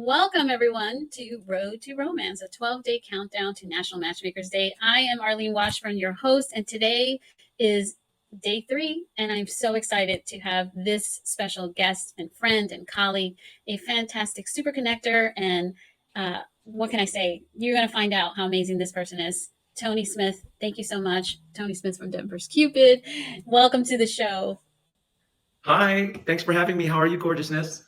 Welcome, everyone, to Road to Romance, a 12-day countdown to National Matchmakers Day. I am Arlene Washburn, your host, and today is day 3, and I'm so excited to have this special guest and friend and colleague, a fantastic super connector, and what can I say? You're going to find out how amazing this person is. Tony Smith, thank you so much. Tony Smith from Denver's Cupid. Welcome to the show. Hi, thanks for having me. How are you, gorgeousness?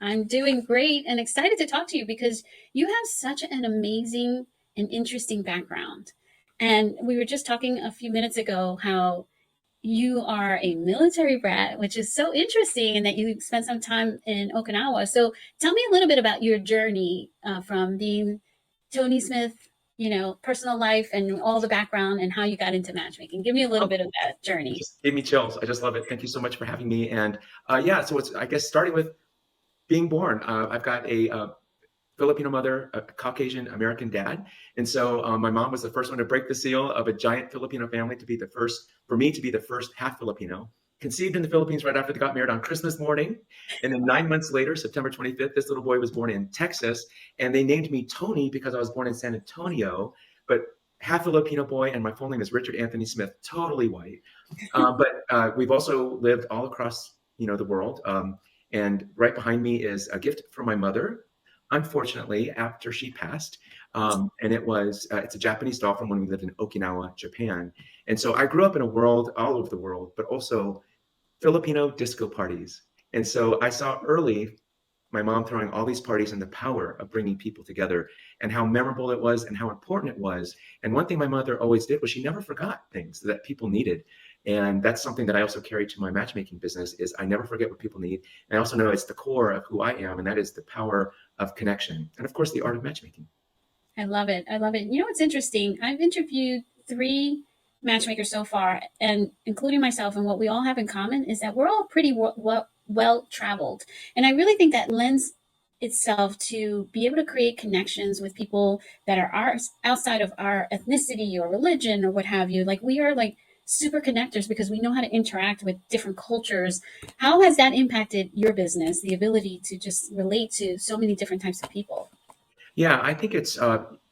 I'm doing great and excited to talk to you because you have such an amazing and interesting background. And we were just talking a few minutes ago how you are a military brat, which is so interesting, and that you spent some time in Okinawa. So tell me a little bit about your journey from being Tony Smith, personal life and all the background and how you got into matchmaking. Give me a little Oh, bit of that it journey. just gave me chills. I just love it. Thank you so much for having me. And yeah, so it's, I guess, starting with being born. I've got a Filipino mother, a Caucasian American dad. And so my mom was the first one to break the seal of a giant Filipino family to be the first, for me to be the first half Filipino. Conceived in the Philippines right after they got married on Christmas morning. And then 9 months later, September 25th, this little boy was born in Texas. And they named me Tony because I was born in San Antonio, but half Filipino boy. And my full name is Richard Anthony Smith, totally white. But we've also lived all across, the world. And right behind me is a gift from my mother, unfortunately, after she passed. And it's a Japanese doll from when we lived in Okinawa, Japan. And so I grew up in a world, all over the world, but also Filipino disco parties. And so I saw early my mom throwing all these parties and the power of bringing people together and how memorable it was and how important it was. And one thing my mother always did was she never forgot things that people needed. And that's something that I also carry to my matchmaking business is I never forget what people need. And I also know it's the core of who I am, and that is the power of connection. And of course, the art of matchmaking. I love it. I love it. You know what's interesting? I've interviewed 3 matchmakers so far, and including myself, and what we all have in common is that we're all pretty well traveled. And I really think that lends itself to be able to create connections with people that are outside of our ethnicity or religion or what have you. Like we are like super connectors because we know how to interact with different cultures. How has that impacted your business, the ability to just relate to so many different types of people? Yeah, I think it's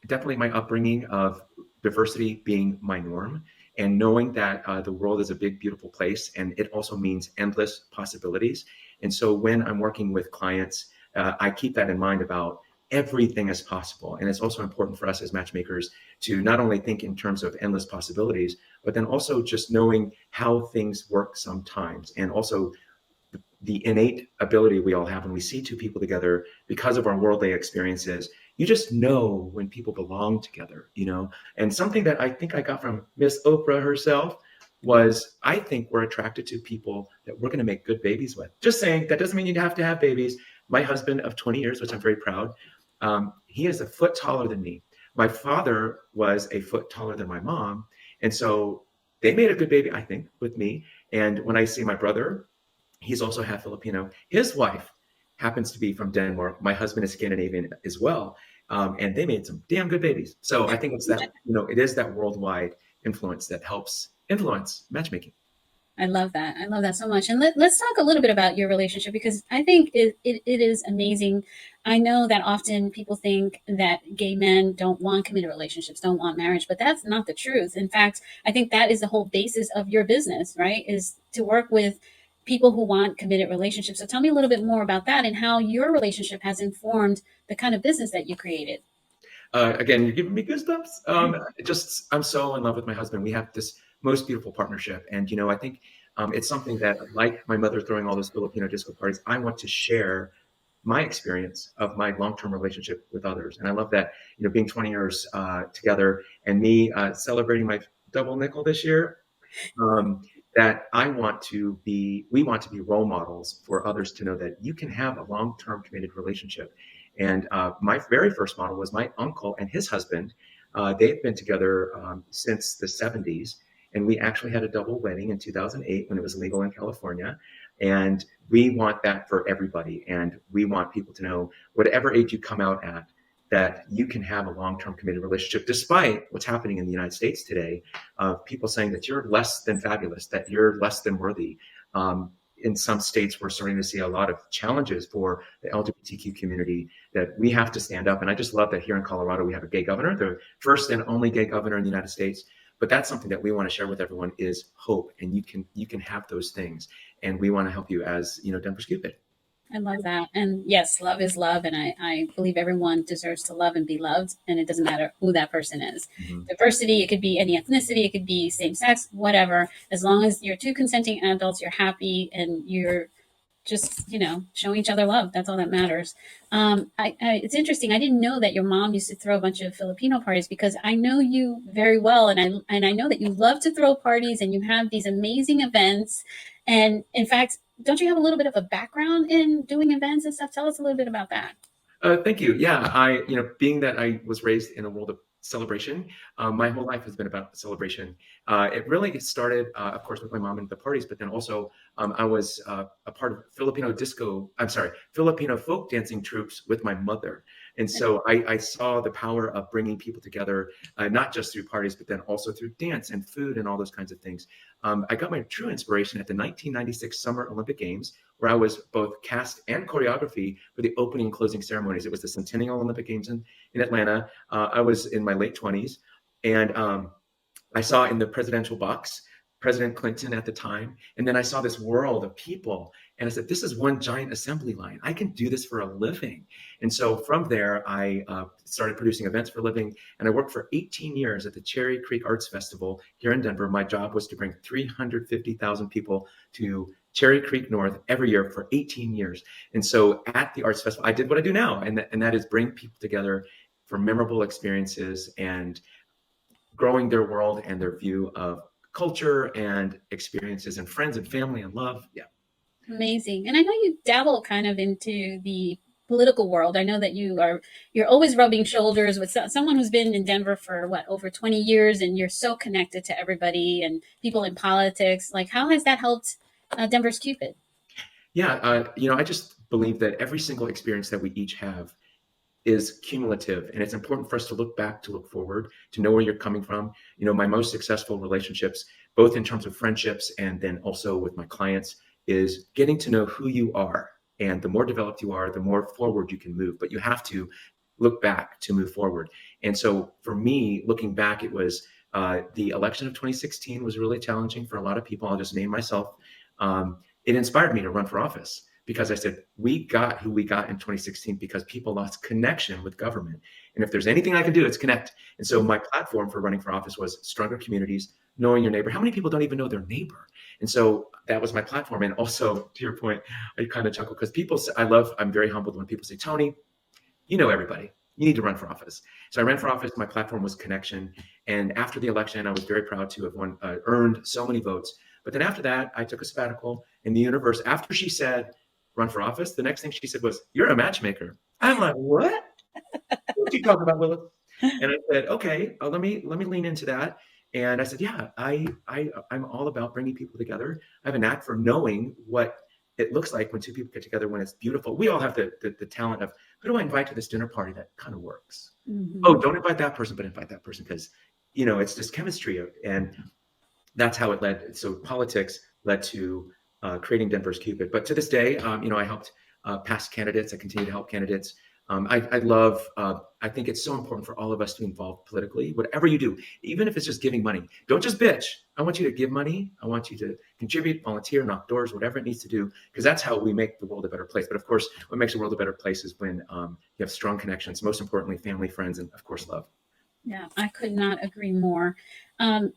definitely my upbringing of diversity being my norm and knowing that the world is a big, beautiful place and it also means endless possibilities. And so when I'm working with clients, I keep that in mind about everything is possible. And it's also important for us as matchmakers to not only think in terms of endless possibilities, but then also just knowing how things work sometimes and also the innate ability we all have when we see two people together because of our worldly experiences. You just know when people belong together. And something that I think I got from Miss Oprah herself was I think we're attracted to people that we're going to make good babies with. Just saying, that doesn't mean you have to have babies. My husband of 20 years, which I'm very proud, he is a foot taller than me. My father was a foot taller than my mom. And so they made a good baby, I think, with me. And when I see my brother, he's also half Filipino. His wife happens to be from Denmark. My husband is Scandinavian as well. And they made some damn good babies. So I think it's that, it is that worldwide influence that helps influence matchmaking. I love that. I love that so much. And let's talk a little bit about your relationship because I think it is amazing. I know that often people think that gay men don't want committed relationships, don't want marriage, but that's not the truth. In fact, I think that is the whole basis of your business, right? Is to work with people who want committed relationships. So tell me a little bit more about that and how your relationship has informed the kind of business that you created. Again, you're giving me goosebumps. I'm so in love with my husband. We have this most beautiful partnership. And, I think it's something that, like my mother throwing all those Filipino disco parties, I want to share my experience of my long-term relationship with others. And I love that, being 20 years together and me celebrating my double nickel this year, um, that we want to be role models for others to know that you can have a long-term committed relationship. And my very first model was my uncle and his husband. They've been together since the 70s. And we actually had a double wedding in 2008 when it was legal in California. And we want that for everybody. And we want people to know, whatever age you come out at, that you can have a long-term committed relationship, despite what's happening in the United States today, of people saying that you're less than fabulous, that you're less than worthy. in some states, we're starting to see a lot of challenges for the LGBTQ community that we have to stand up. And I just love that here in Colorado, we have a gay governor, the first and only gay governor in the United States. But that's something that we want to share with everyone is hope. And you can have those things. And we want to help you as, Denver's Cupid. I love that. And yes, love is love. And I believe everyone deserves to love and be loved. And it doesn't matter who that person is. Mm-hmm. Diversity, it could be any ethnicity, it could be same sex, whatever. As long as you're two consenting adults, you're happy and you're just, showing each other love. That's all that matters. It's interesting. I didn't know that your mom used to throw a bunch of Filipino parties because I know you very well. And I know that you love to throw parties and you have these amazing events. And in fact, don't you have a little bit of a background in doing events and stuff? Tell us a little bit about that. Thank you. Yeah, being that I was raised in a world of celebration, my whole life has been about celebration. It really started, of course, with my mom and the parties, but then also I was a part of Filipino folk dancing troops with my mother. And so I saw the power of bringing people together, not just through parties, but then also through dance and food and all those kinds of things. I got my true inspiration at the 1996 Summer Olympic Games, where I was both cast and choreography for the opening and closing ceremonies. It was the Centennial Olympic Games in Atlanta. I was in my late 20s, and I saw in the presidential box President Clinton at the time, and then I saw this world of people, and I said, this is one giant assembly line. I can do this for a living. And so from there, I started producing events for a living, and I worked for 18 years at the Cherry Creek Arts Festival here in Denver. My job was to bring 350,000 people to Cherry Creek North every year for 18 years. And so at the Arts Festival, I did what I do now, and that is bring people together for memorable experiences and growing their world and their view of culture and experiences and friends and family and love. Yeah. Amazing. And I know you dabble kind of into the political world. I know that you're always rubbing shoulders with someone who's been in Denver for over 20 years, and you're so connected to everybody and people in politics. Like, how has that helped Denver's Cupid? Yeah, I just believe that every single experience that we each have is cumulative, and it's important for us to look back, to look forward, to know where you're coming from. My most successful relationships, both in terms of friendships and then also with my clients, is getting to know who you are. And the more developed you are, the more forward you can move. But you have to look back to move forward. And so for me, looking back, it was the election of 2016 was really challenging for a lot of people. I'll just name myself. It inspired me to run for office, because I said, we got who we got in 2016 because people lost connection with government. And if there's anything I can do, it's connect. And so my platform for running for office was stronger communities, knowing your neighbor. How many people don't even know their neighbor? And so that was my platform. And also, to your point, I kind of chuckle because I'm very humbled when people say, Tony, you know everybody. You need to run for office. So I ran for office. My platform was connection. And after the election, I was very proud to have earned so many votes. But then after that, I took a sabbatical in the universe. After she said, run for office, the next thing she said was, you're a matchmaker. I'm like, what? What are you talking about, Willis? And I said, okay, let me lean into that. And I said, yeah, I'm all about bringing people together. I have a knack for knowing what it looks like when two people get together, when it's beautiful. We all have the talent of, who do I invite to this dinner party that kind of works? Mm-hmm. Oh, don't invite that person, but invite that person, because, it's just chemistry. And that's how it led. So politics led to creating Denver's Cupid. But to this day, I helped past candidates. I continue to help candidates. I think it's so important for all of us to be involved politically, whatever you do, even if it's just giving money. Don't just bitch. I want you to give money. I want you to contribute, volunteer, knock doors, whatever it needs to do, because that's how we make the world a better place. But of course, what makes the world a better place is when you have strong connections, most importantly, family, friends, and of course, love. Yeah, I could not agree more.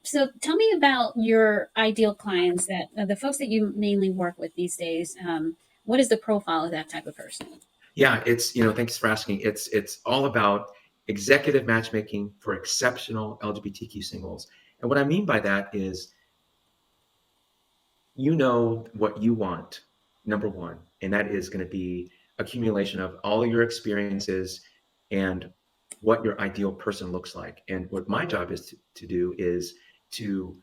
So tell me about your ideal clients, that the folks that you mainly work with these days. What is the profile of that type of person? Yeah, thanks for asking. It's all about executive matchmaking for exceptional LGBTQ singles. And what I mean by that is, what you want, number one, and that is going to be accumulation of all of your experiences and what your ideal person looks like. And what my job is to do is to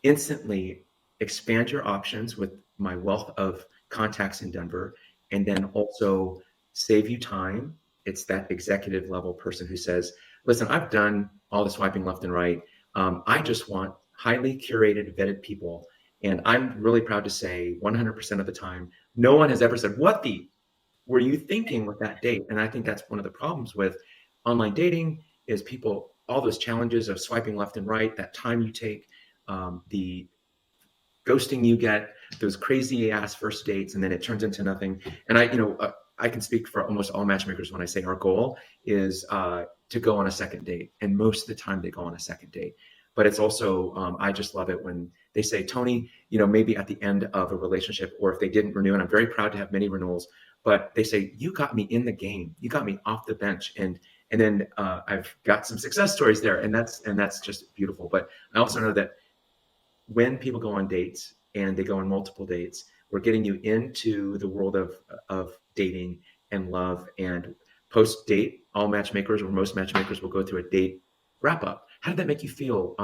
instantly expand your options with my wealth of contacts in Denver, and then also save you time. It's that executive level person who says, listen, I've done all the swiping left and right. I just want highly curated, vetted people. And I'm really proud to say 100% of the time, no one has ever said, what the were you thinking with that date? And I think that's one of the problems with online dating is people, all those challenges of swiping left and right, that time you take, the ghosting you get, those crazy ass first dates, and then it turns into nothing. And I can speak for almost all matchmakers when I say our goal is to go on a second date. And most of the time they go on a second date. But it's also, I just love it when they say, Tony, maybe at the end of a relationship, or if they didn't renew, and I'm very proud to have many renewals, but they say, you got me in the game, you got me off the bench. And then I've got some success stories there, and that's just beautiful. But I also know that when people go on dates and they go on multiple dates, we're getting you into the world of dating and love. And post date, all matchmakers or most matchmakers will go through a date wrap up. How did that make you feel?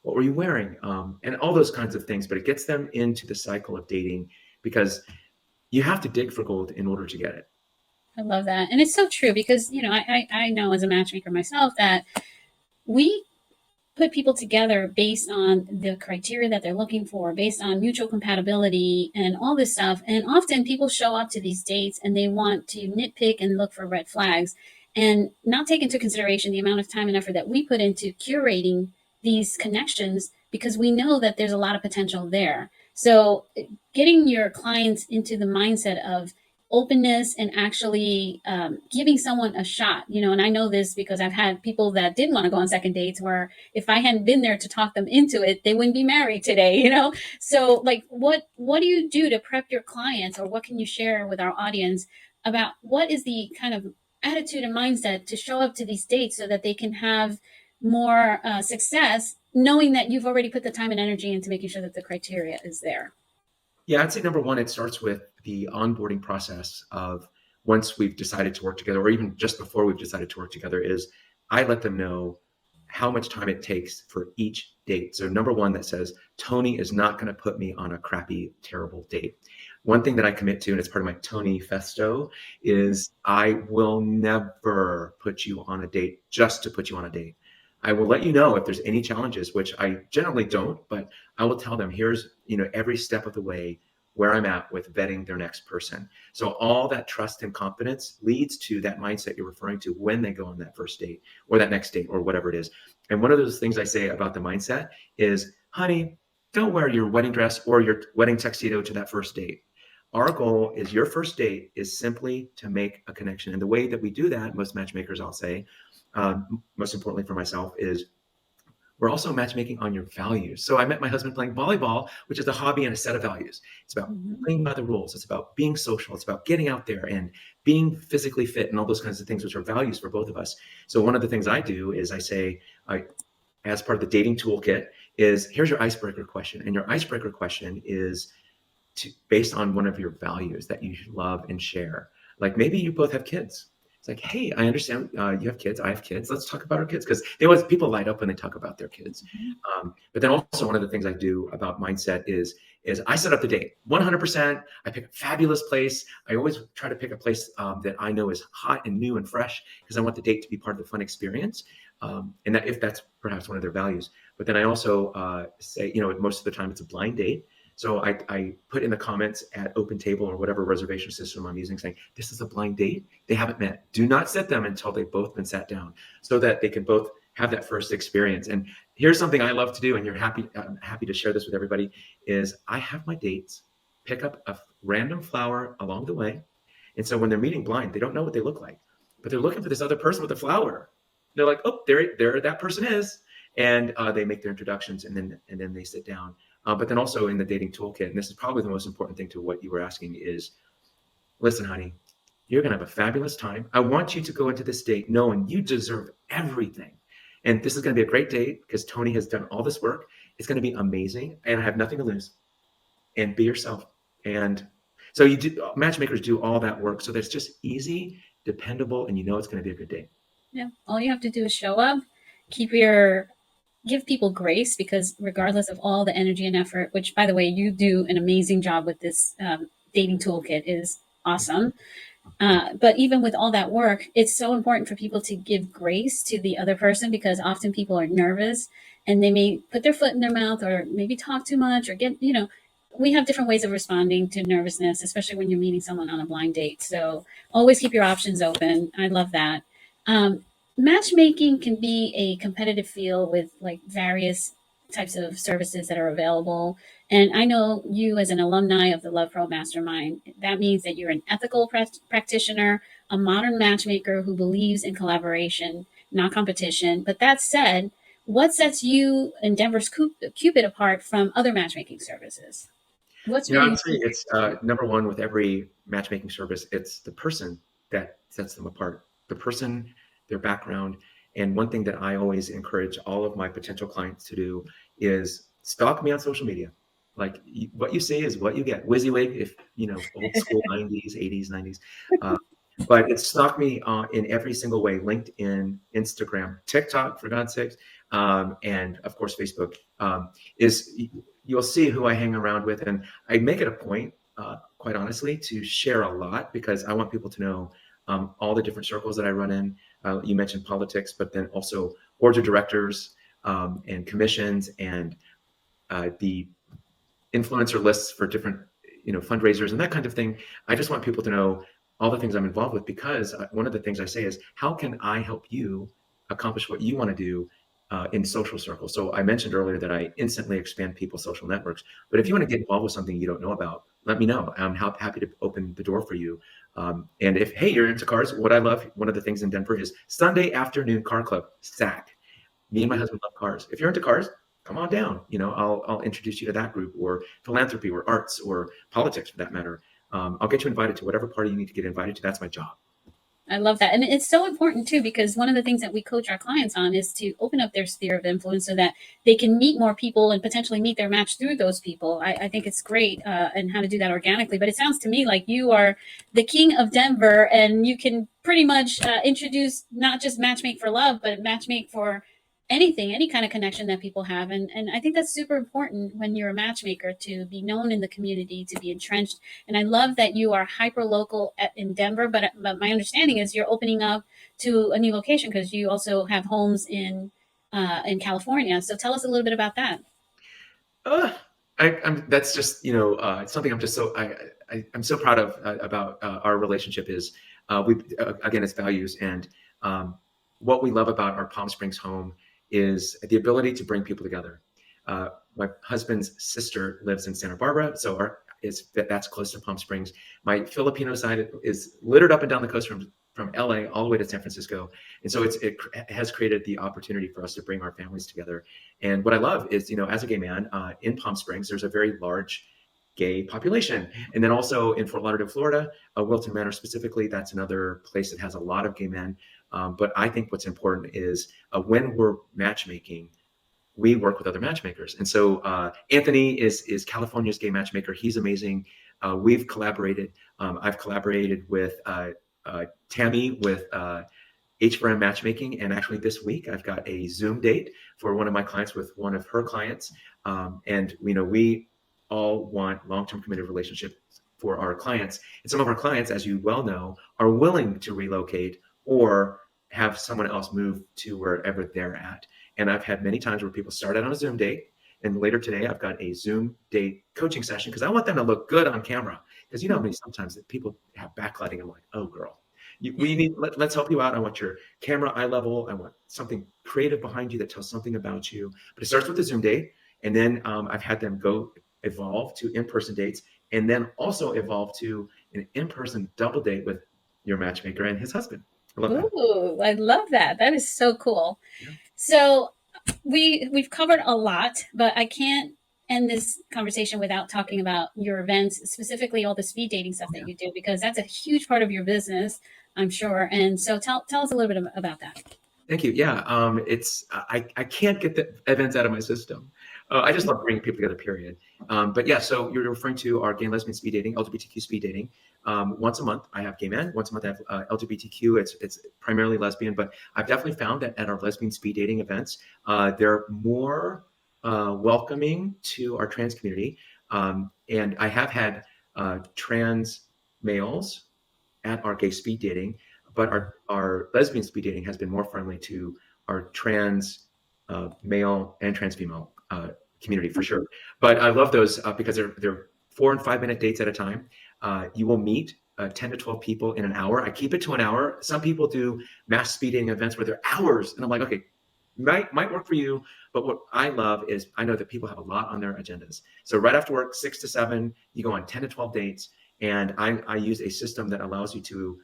What were you wearing? And all those kinds of things. But it gets them into the cycle of dating because you have to dig for gold in order to get it. I love that. And it's so true because, I know as a matchmaker myself that we put people together based on the criteria that they're looking for, based on mutual compatibility and all this stuff. And often people show up to these dates and they want to nitpick and look for red flags and not take into consideration the amount of time and effort that we put into curating these connections because we know that there's a lot of potential there. So getting your clients into the mindset of openness and actually giving someone a shot, and I know this because I've had people that did want to go on second dates where if I hadn't been there to talk them into it, they wouldn't be married today. So like what do you do to prep your clients, or what can you share with our audience about what is the kind of attitude and mindset to show up to these dates so that they can have more success, knowing that you've already put the time and energy into making sure that the criteria is there? Yeah, I'd say number one, it starts with the onboarding process of once we've decided to work together, or even just before we've decided to work together, is I let them know how much time it takes for each date. So number one, that says, Tony is not going to put me on a crappy, terrible date. One thing that I commit to, and it's part of my Tony Festo, is I will never put you on a date just to put you on a date. I will let you know if there's any challenges, which I generally don't, but I will tell them here's, every step of the way where I'm at with vetting their next person. So all that trust and confidence leads to that mindset you're referring to when they go on that first date or that next date or whatever it is. And one of those things I say about the mindset is, honey, don't wear your wedding dress or your wedding tuxedo to that first date. Our goal is your first date is simply to make a connection. And the way that we do that, most matchmakers, I'll say, most importantly for myself, is we're also matchmaking on your values. So I met my husband playing volleyball, which is a hobby and a set of values. It's about Mm-hmm. playing by the rules. It's about being social. It's about getting out there and being physically fit and all those kinds of things, which are values for both of us. So one of the things I do is I say, as part of the dating toolkit, is here's your icebreaker question. And your icebreaker question is based on one of your values that you love and share. Like maybe you both have kids. It's like, hey, I understand you have kids. I have kids. Let's talk about our kids, because people light up when they talk about their kids. But then also one of the things I do about mindset is I set up the date 100%. I pick a fabulous place. I always try to pick a place that I know is hot and new and fresh because I want the date to be part of the fun experience. And that if that's perhaps one of their values. But then I also say, most of the time it's a blind date. So I put in the comments at Open Table or whatever reservation system I'm using, saying, this is a blind date. They haven't met. Do not set them until they've both been sat down so that they can both have that first experience. And here's something I love to do, and I'm happy to share this with everybody, is I have my dates pick up a random flower along the way. And so when they're meeting blind, they don't know what they look like, but they're looking for this other person with a flower. They're like, oh, there that person is. And they make their introductions, and then they sit down. But then also in the dating toolkit, and this is probably the most important thing to what you were asking, is listen, honey, you're going to have a fabulous time. I want you to go into this date knowing you deserve everything. And this is going to be a great date because Tony has done all this work. It's going to be amazing. And I have nothing to lose. And be yourself. And so matchmakers do all that work. So that's just easy, dependable, and it's going to be a good date. Yeah. All you have to do is show up, give people grace, because regardless of all the energy and effort, which by the way, you do an amazing job with this dating toolkit, is awesome. But even with all that work, it's so important for people to give grace to the other person because often people are nervous. and they may put their foot in their mouth or maybe talk too much or get, we have different ways of responding to nervousness, especially when you're meeting someone on a blind date. So always keep your options open. I love that. Um, Matchmaking can be a competitive field with like various types of services that are available. And I know you, as an alumni of the Love Pro Mastermind, that means that you're an ethical practitioner, a modern matchmaker who believes in collaboration, not competition. But that said, what sets you and Denver's Cupid apart from other matchmaking services? What's I really would say unique it's to you? number one with every matchmaking service. It's the person that sets them apart. The person, their background, and one thing that I always encourage all of my potential clients to do is stalk me on social media. Like what you see is what you get. WYSIWYG, if old school '90s, '80s, '90s. Uh, but it's stalk me in every single way: LinkedIn, Instagram, TikTok, for God's sakes, and of course Facebook. Is You'll see who I hang around with, and I make it a point, quite honestly, to share a lot because I want people to know all the different circles that I run in. You mentioned politics, but then also boards of directors and commissions and the influencer lists for different fundraisers and that kind of thing. I just want people to know all the things I'm involved with because one of the things I say is, how can I help you accomplish what you want to do in social circles? So I mentioned earlier that I instantly expand people's social networks. But if you want to get involved with something you don't know about, let me know. I'm happy to open the door for you. And if, hey, you're into cars, what I love, one of the things in Denver is Sunday afternoon car club, SAC. Me and my husband love cars. If you're into cars, come on down. I'll introduce you to that group, or philanthropy, or arts, or politics for that matter. I'll get you invited to whatever party you need to get invited to. That's my job. I love that. And it's so important too, because one of the things that we coach our clients on is to open up their sphere of influence so that they can meet more people and potentially meet their match through those people. I think it's great and how to do that organically. But it sounds to me like you are the king of Denver and you can pretty much introduce not just matchmake for love, but matchmake for anything, any kind of connection that people have. And I think that's super important when you're a matchmaker to be known in the community, to be entrenched. And I love that you are hyper local in Denver, but my understanding is you're opening up to a new location because you also have homes in California. So tell us a little bit about that. Uh, that's just something I'm just I'm so proud of about our relationship is we again, it's values, and what we love about our Palm Springs home is the ability to bring people together. My husband's sister lives in Santa Barbara, so that's close to Palm Springs. My Filipino side is littered up and down the coast from LA all the way to San Francisco, and so it has created the opportunity for us to bring our families together. And what I love is, as a gay man in Palm Springs, there's a very large gay population. And then also in Fort Lauderdale, Florida, Wilton Manor specifically, that's another place that has a lot of gay men. But I think what's important is when we're matchmaking, we work with other matchmakers. And so Anthony is California's gay matchmaker. He's amazing. We've collaborated. I've collaborated with Tammy with H4M Matchmaking. And actually this week, I've got a Zoom date for one of my clients with one of her clients. And we all want long-term committed relationships for our clients. And some of our clients, as you well know, are willing to relocate or have someone else move to wherever they're at. And I've had many times where people start out on a Zoom date, and later today I've got a Zoom date coaching session because I want them to look good on camera. Because how many sometimes that people have backlighting. I'm like, oh girl, let's help you out. I want your camera eye level. I want something creative behind you that tells something about you. But it starts with a Zoom date, and then I've had them go evolve to in-person dates, and then also evolve to an in-person double date with your matchmaker and his husband. I love that. Ooh, I love that. That is so cool. Yeah. So we've covered a lot, but I can't end this conversation without talking about your events, specifically all the speed dating stuff that you do, because that's a huge part of your business, I'm sure. And so tell us a little bit about that. Thank you. Yeah, it's I can't get the events out of my system. I just love bringing people together. Period. But yeah, so you're referring to our gay and lesbian speed dating, LGBTQ speed dating. Once a month, I have gay men. Once a month, I have LGBTQ. It's primarily lesbian, but I've definitely found that at our lesbian speed dating events, they're more welcoming to our trans community. And I have had trans males at our gay speed dating, but our lesbian speed dating has been more friendly to our trans male and trans female community for sure. But I love those because they're 4 and 5 minute dates at a time. You will meet 10 to 12 people in an hour. I keep it to an hour. Some people do mass speed dating events where they're hours, and I'm like, okay, might work for you. But what I love is I know that people have a lot on their agendas. So right after work, 6 to 7, you go on 10 to 12 dates, and I use a system that allows you to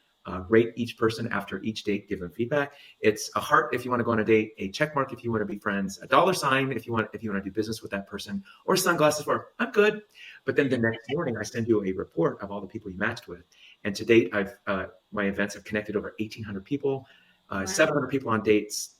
rate each person after each date, give them feedback. It's a heart if you want to go on a date, a check mark if you want to be friends, a dollar sign if you want to do business with that person, or sunglasses for I'm good. But then the next morning, I send you a report of all the people you matched with. And to date, I've my events have connected over 1,800 people, Wow. 700 people on dates,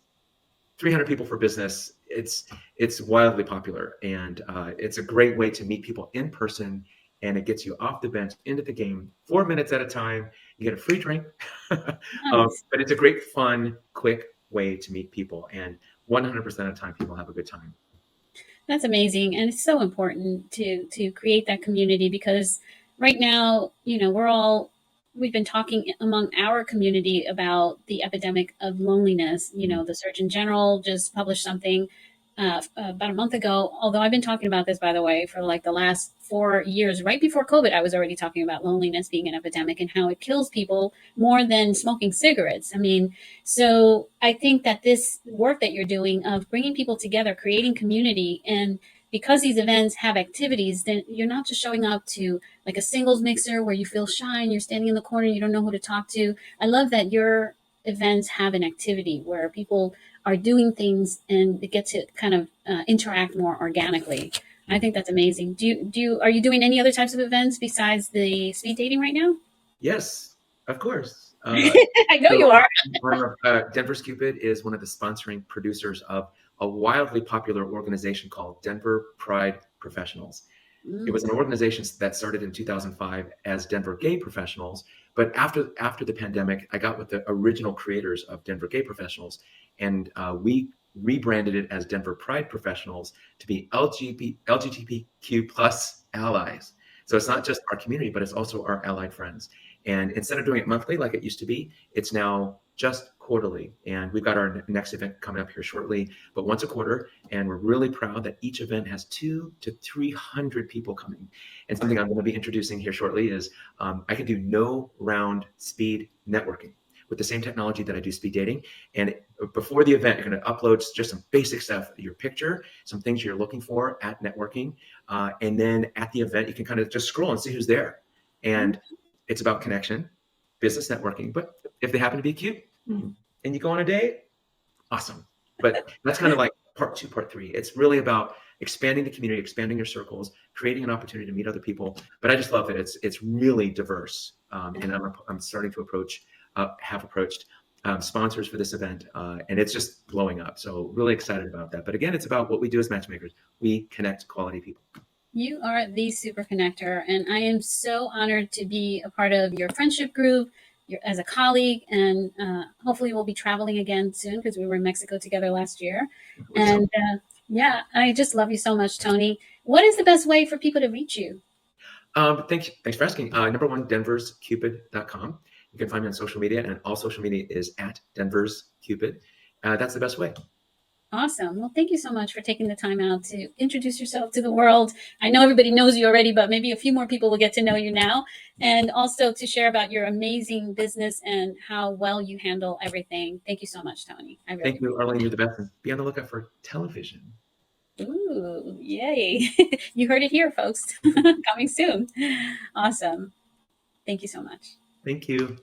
300 people for business. It's wildly popular, and it's a great way to meet people in person, and it gets you off the bench into the game 4 minutes at a time. You get a free drink, Nice. but it's a great, fun, quick way to meet people, and 100% of the time, people have a good time. That's amazing, and it's so important to create that community because right now, we've been talking among our community about the epidemic of loneliness. The Surgeon General just published something about a month ago. Although I've been talking about this, by the way, for like the last 4 years. Right before COVID, I was already talking about loneliness being an epidemic and how it kills people more than smoking cigarettes. I mean, so I think that this work that you're doing of bringing people together, creating community, and because these events have activities, then you're not just showing up to like a singles mixer where you feel shy and you're standing in the corner, you don't know who to talk to. I love that your events have an activity where people are doing things and they get to kind of interact more organically. I think that's amazing. Are you doing any other types of events besides the speed dating right now? Yes, of course. I know So you are. Denver's Cupid is one of the sponsoring producers of a wildly popular organization called Denver Pride Professionals. It was Mm. an organization that started in 2005 as Denver Gay Professionals, but after the pandemic, I got with the original creators of Denver Gay Professionals, and we rebranded it as Denver Pride Professionals to be LGBTQ plus allies. So it's not just our community, but it's also our allied friends. And instead of doing it monthly like it used to be, it's now just quarterly. And we've got our next event coming up here shortly, but once a quarter. And we're really proud that each event has 200 to 300 people coming. And something I'm going to be introducing here shortly is I can do no round speed networking with the same technology that I do speed dating. And before the event, you're going to upload just some basic stuff, your picture, some things you're looking for at networking. And then at the event, you can kind of just scroll and see who's there. And it's about connection, business networking. But if they happen to be cute and you go on a date, awesome. But that's kind of like part 2, part 3. It's really about expanding the community, expanding your circles, creating an opportunity to meet other people. But I just love that it's really diverse. And I'm starting to have approached sponsors for this event, and it's just blowing up. So really excited about that. But again, it's about what we do as matchmakers. We connect quality people. You are the super connector, and I am so honored to be a part of your friendship group as a colleague. And hopefully, we'll be traveling again soon because we were in Mexico together last year. And yeah, I just love you so much, Tony. What is the best way for people to reach you? Thanks for asking. Number one, denverscupid.com. You can find me on social media, and all social media is at Denver's Cupid. That's the best way. Awesome. Well, thank you so much for taking the time out to introduce yourself to the world. I know everybody knows you already, but maybe a few more people will get to know you now. And also to share about your amazing business and how well you handle everything. Thank you so much, Tony. I really Thank you, appreciate Arlene. You're the best. And be on the lookout for television. it. Ooh, yay. You heard it here, folks. Coming soon. Awesome. Thank you so much. Thank you.